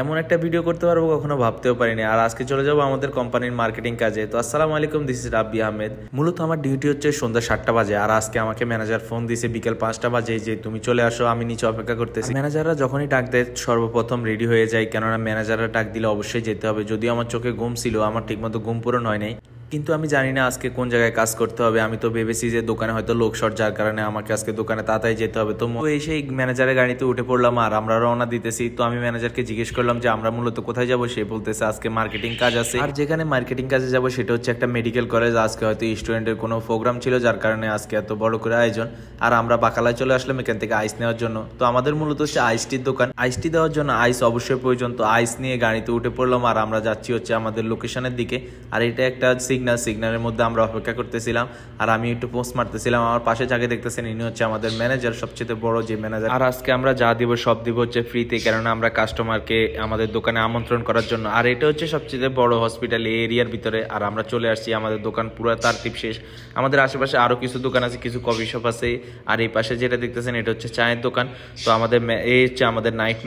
এমন একটা ভিডিও করতে পারবো কখনো ভাবতেও পারিনি। আর আজকে চলে যাবো আমাদের কোম্পানির মার্কেটিং কাজে। তো আসসালামু আলাইকুম, দিস ইজ রাব্বি আহমেদ। মূলত আমার ডিউটি হচ্ছে সন্ধ্যা 7টা বাজে, আর আজকে আমাকে ম্যানেজার ফোন দিয়েছে বিকেল 5টা বাজে যে তুমি চলে আসো, আমি নিচে অপেক্ষা করতেছি। ম্যানেজাররা যখনই ডাক দেয় সর্বপ্রথম রেডি হয়ে যায়, কেননা ম্যানেজাররা ডাক দিলে অবশ্যই যেতে হবে। যদিও আমার চোখে ঘুম ছিল, আমার ঠিকমতো ঘুম পূরণ হয় নাই, কিন্তু আমি জানি না আজকে কোন জায়গায় কাজ করতে হবে। আমি তো ভেবেছি যে দোকানে হয়তো লোক শর্ট, যার কারণে আমাকে আজকে দোকানে তাড়াতাড়ি যেতে হবে। তো সেই ম্যানেজারের গাড়িতে উঠে পড়লাম আর আমরা রওনা দিতেছি। তো আমি ম্যানেজারকে জিজ্ঞেস করলাম যে আমরা মূলত কোথায় যাব। সে বলতেছে আজকে মার্কেটিং কাজ আছে, আর যেখানে মার্কেটিং কাজে যাব সেটা হচ্ছে একটা মেডিকেল কলেজ। আজকে হয়তো স্টুডেন্টের কোনো প্রোগ্রাম ছিল, যার কারণে আজকে এত বড় করে আয়োজন। আর আমরা বাকালায় চলে আসলাম এখান থেকে আইস নেওয়ার জন্য। তো আমাদের মূলত হচ্ছে আইসটির দোকান। আইসটি দেওয়ার জন্য আইস অবশ্যই প্রয়োজন। তো আইস নিয়ে গাড়িতে উঠে পড়লাম আর আমরা যাচ্ছি হচ্ছে আমাদের লোকেশনের দিকে। আর এটা একটা সিগন্যালের মধ্যে আমরা অপেক্ষা করতেছিলাম আর আমি একটু পোস্ট মারতেছিলাম। আমার পাশে যাকে দেখতেছেন ইনি হচ্ছে আমাদের ম্যানেজার, সবচেয়ে বড় যে ম্যানেজার। আর আজকে আমরা যা দিব সব দিব হচ্ছে ফ্রিতে, কেননা আমরা কাস্টমারকে আমাদের দোকানে আমন্ত্রণ করার জন্য। আর এটা হচ্ছে সবচেয়ে বড় হসপিটাল এই এরিয়ার ভিতরে। আর আমরা চলে আসছি, আমাদের দোকান পুরো তারতিব শেষ। আমাদের আশেপাশে আরো কিছু দোকান আছে, কিছু কফি শপ আছে। আর এই পাশে যেটা দেখতেছেন এটা হচ্ছে চায়ের দোকান। তো আমাদের এই হচ্ছে আমাদের নাইট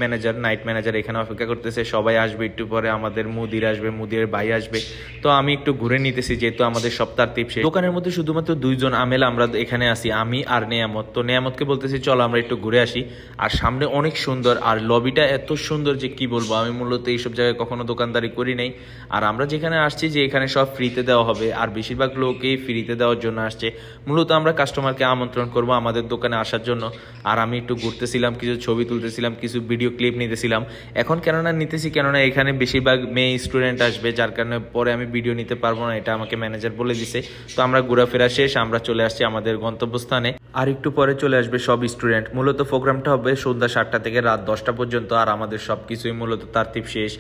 ম্যানেজার এখানে অপেক্ষা করতেছে। সবাই আসবে একটু পরে, আমাদের মুদির আসবে, মুদির ভাই আসবে। তো আমি একটু ঘুরে নিতেছি, যেহেতু আমাদের সপ্তাহ টিপসে দোকানের মধ্যে শুধুমাত্র দুইজন আমেল আমরা এখানে আসি, আমি আর নেয়ামত। তো নেয়ামতকে বলতেছি চলো আমরা একটু ঘুরে আসি। আর সামনে অনেক সুন্দর, আর লবিটা এত সুন্দর যে কি বলবো। আমি মূলত এইসব জায়গায় কখনো দোকানদারি করি নাই। আর আমরা যেখানে আসছি যে এখানে সব ফ্রিতে দেওয়া হবে, আর বেশিরভাগ লোকই ফ্রিতে দেওয়ার জন্য আসছে। মূলত আমরা কাস্টমারকে আমন্ত্রণ করব আমাদের দোকানে আসার জন্য। আর আমি একটু ঘুরতেছিলাম, কিছু ছবি তুলতেছিলাম, কিছু ভিডিও ক্লিপ নিতেছিলাম। এখন কেননা এখানে বেশিরভাগ মেয়ে স্টুডেন্ট আসবে, যার কারণে পরে আমি ভিডিও নিতে পারবো না, এটা আমাকে ম্যানেজার বলে দিছে। তো আমরা ঘোরাফেরা শেষ, আমরা চলে আসছি আমাদের গন্তব্যস্থানে। আর একটু পরে চলে আসবে সব স্টুডেন্ট। মূলত প্রোগ্রামটা হবে সন্ধ্যা 7টা থেকে রাত 10টা পর্যন্ত। আর আমাদের সবকিছুই মূলত তারতিব শেষ।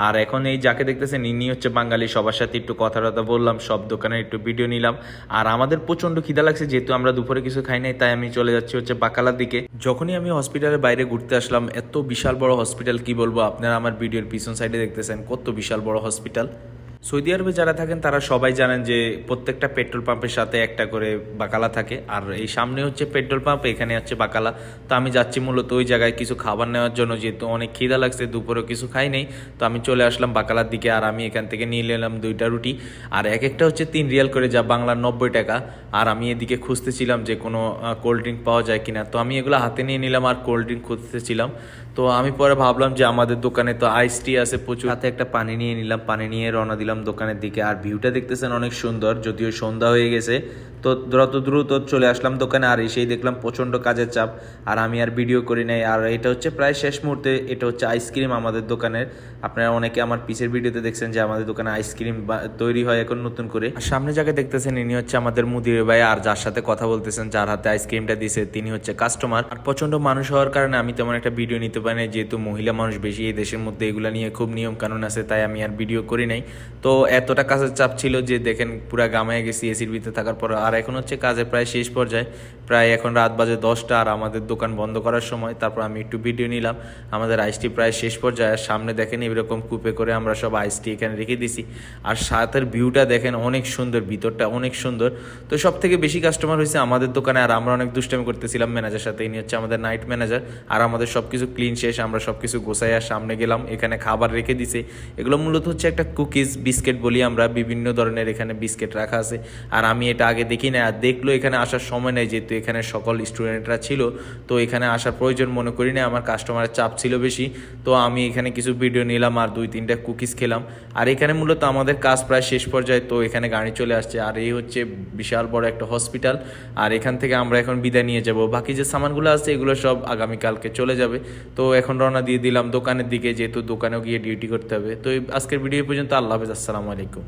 আর এখন এই যাকে দেখতেছেন ইনি হচ্ছে বাঙালি। সবার সাথে একটু কথা বললাম, সব দোকানে একটু ভিডিও নিলাম। আর আমাদের প্রচন্ড খিদা লাগছে, যেহেতু আমরা দুপুরে কিছু খাই নাই, তাই আমি চলে যাচ্ছি হচ্ছে বাকালার দিকে। যখনই আমি হসপিটালের বাইরে ঘুরতে আসলাম, এত বিশাল বড় হসপিটাল কি বলবো। আপনারা আমার ভিডিওর পিছন সাইডে দেখতেছেন কত বিশাল বড় হসপিটাল। সৌদি আরবে যারা থাকেন তারা সবাই জানেন যে প্রত্যেকটা পেট্রোল পাম্পের সাথে একটা করে বাকালা থাকে। আর এই সামনে হচ্ছে পেট্রোল পাম্প, এখানে হচ্ছে বাকালা। তো আমি যাচ্ছি মূলত ওই জায়গায় কিছু খাবার নেওয়ার জন্য, যেহেতু অনেক খিদা লাগছে, দুপুরেও কিছু খাই নেই। তো আমি চলে আসলাম বাকালার দিকে। আর আমি এখান থেকে নিয়ে নিলাম 2টা রুটি, আর এক একটা হচ্ছে 3 রিয়াল করে, যা বাংলার 90 টাকা। আর আমি এদিকে খুঁজতেছিলাম যে কোনো কোল্ড ড্রিঙ্ক পাওয়া যায় কিনা। তো আমি এগুলো হাতে নিয়ে নিলাম আর কোল্ড ড্রিঙ্ক খুঁজতেছিলাম। তো আমি পরে ভাবলাম যে আমাদের দোকানে তো আইস টি আছে প্রচুর, হাতে একটা পানি নিয়ে নিলাম, পানি নিয়ে রওনা দিলাম দোকানের দিকে। আর ভিউটা দেখতেছেন অনেক সুন্দর, যদিও সন্ধ্যা হয়ে গেছে। তো দ্রুত চলে আসলাম দোকানে। আর এসেই দেখলাম প্রচন্ড কাজের চাপ, আর আমি আর ভিডিও করি নাই। আর এটা হচ্ছে প্রায় শেষ মুহূর্তে। এটা হচ্ছে আইসক্রিম আমাদের দোকানের। আপনারা অনেকে আমার পিছের ভিডিওতে দেখছেন যে আমাদের দোকানে আইসক্রিম তৈরি হয় এখন নতুন করে। আর সামনে যাকে দেখতেছেন ইনি হচ্ছে আমাদের মুদির ভাই। আর যার সাথে কথা বলতেছেন, যার হাতে আইসক্রিমটা দিছে, তিনি হচ্ছে কাস্টমার। আর প্রচন্ড মানুষ হওয়ার কারণে আমি তেমন একটা ভিডিও নিতে পারি না, যেহেতু মহিলা মানুষ বেশি এই দেশের মধ্যে, এগুলা নিয়ে খুব নিয়ম কানুন আছে, তাই আমি আর ভিডিও করি নাই। তো এতটা কাজের চাপ ছিল যে দেখেন পুরা গামায় গেছি এসির ভিতরে থাকার পর। আর এখন হচ্ছে কাজের প্রায় শেষ পর্যায়ে, প্রায় এখন রাত বাজে 10টা আর আমাদের দোকান বন্ধ করার সময়। তারপর আমি একটু ভিডিও নিলাম। আমাদের আইসটি প্রায় শেষ পর্যায়ে। আর সামনে দেখেন এরকম কূপে করে আমরা সব আইসটি এখানে রেখে দিছি। আর সাথের ভিউটা দেখেন অনেক সুন্দর, ভিতরটা অনেক সুন্দর। তো সব থেকে বেশি কাস্টমার হয়েছে আমাদের দোকানে। আর আমরা অনেক দুষ্টামি করতেছিলাম ম্যানেজার সাথে, ইনি হচ্ছে আমাদের নাইট ম্যানেজার। আর আমাদের সবকিছু ক্লিন শেষ, আমরা সবকিছু গোছাইয়া সামনে গেলাম। এখানে খাবার রেখে দিছে, এগুলো মূলত হচ্ছে একটা কুকিজ বিস্কিট বলি আমরা, বিভিন্ন ধরনের এখানে বিস্কিট রাখা আছে। আর আমি এটা আগে দেখি না, আর দেখলো এখানে আসার সময় নেই, যেহেতু এখানে সকল স্টুডেন্টরা ছিল। তো এখানে আসার প্রয়োজন মনে করি না, আমার কাস্টমারের চাপ ছিল বেশি। তো আমি এখানে কিছু ভিডিও নিলাম আর 2-3টা কুকিজ খেলাম। আর এখানে মূলত আমাদের কাজ প্রায় শেষ পর্যায়ে। তো এখানে গাড়ি চলে আসছে। আর এই হচ্ছে বিশাল বড় একটা হসপিটাল। আর এখান থেকে আমরা এখন বিদায় নিয়ে যাব। বাকি যে সামানগুলো আছে এগুলো সব আগামীকালকে চলে যাবে। তো এখন রওনা দিয়ে দিলাম দোকানের দিকে, যেহেতু দোকানেও গিয়ে ডিউটি করতে হবে। তো আজকের ভিডিও পর্যন্ত। আল্লাহ হাফেজ, আসসালামু আলাইকুম।